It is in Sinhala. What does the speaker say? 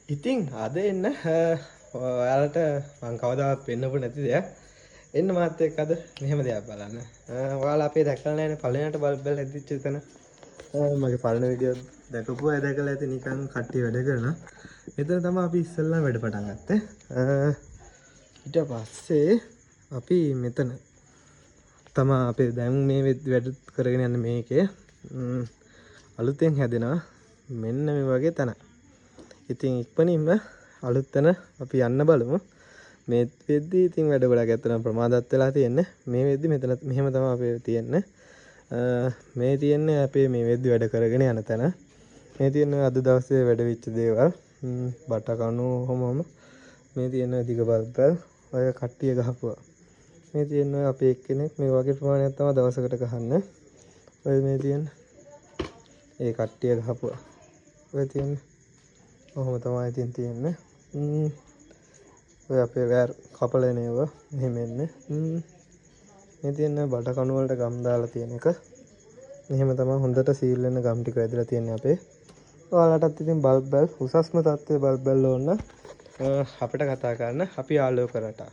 ඉතින් අද එන්න ඔයාලට මං කවදාවත් පෙන්නපු නැති දෙයක්. එන්න මාත් එක්ක අද මෙහෙම දෙයක් බලන්න. ඔයාලා අපේ දැක්කලා නැහැනේ පළවෙනියට බල්බ් එක ඇදිච්ච තැන. මගේ පරණ වීඩියෝ දැකපු අය දැකලා ඇති නිකන් කට්ටිය වැඩ කරන. මෙතන තමයි අපි ඉස්සෙල්ලා වැඩ පටන් ගත්තේ. ඊට පස්සේ අපි මෙතන තමයි අපේ දැන් මේ වැඩ කරගෙන යන්නේ මේකේ. අලුතෙන් හැදෙනවා මෙන්න මේ වගේ තැන. ඉතින් ඉක්මනින්ම අලුත් තැන අපි යන්න බලමු. මේ වෙද්දි ඉතින් වැඩ ගොඩක් ඇත්තටම ප්‍රමාදත් වෙලා තියෙන්නේ. මේ වෙද්දි මෙතන මෙහෙම තමයි අපේ තියෙන්නේ. මේ තියෙන්නේ අපේ මේ වෙද්දි වැඩ කරගෙන යන තැන. මේ තියෙන්නේ අද දවසේ වැඩ වෙච්ච දේවල්. බට කණු කොහොමම මේ තියෙන දිග බල්බ් ඔය කට්ටිය ගහපුවා. මේ තියෙන අපේ එක්කෙනෙක් මේ වගේ ප්‍රමාණයක් තමයි දවසකට ගහන්නේ. ඔය මේ තියෙන ඒ කට්ටිය ගහපුවා. ඔය තියෙන්නේ ඔහොම තමයි ඉතින් තියෙන්නේ. ඔය අපේ වෑර් කපලන ඒවා මෙහෙම එන්නේ. මේ තියෙන බඩ කණු වලට ගම් දාලා තියෙන එක. මෙහෙම තමයි හොඳට සීල් වෙන ගම් ටික ඇදලා තියෙන්නේ අපේ. ඔයාලටත් ඉතින් බල්බ් උසස්ම තත්ත්වයේ බල්බ් ඕන අපිට කතා කරන්න අපි ආලෝක රටා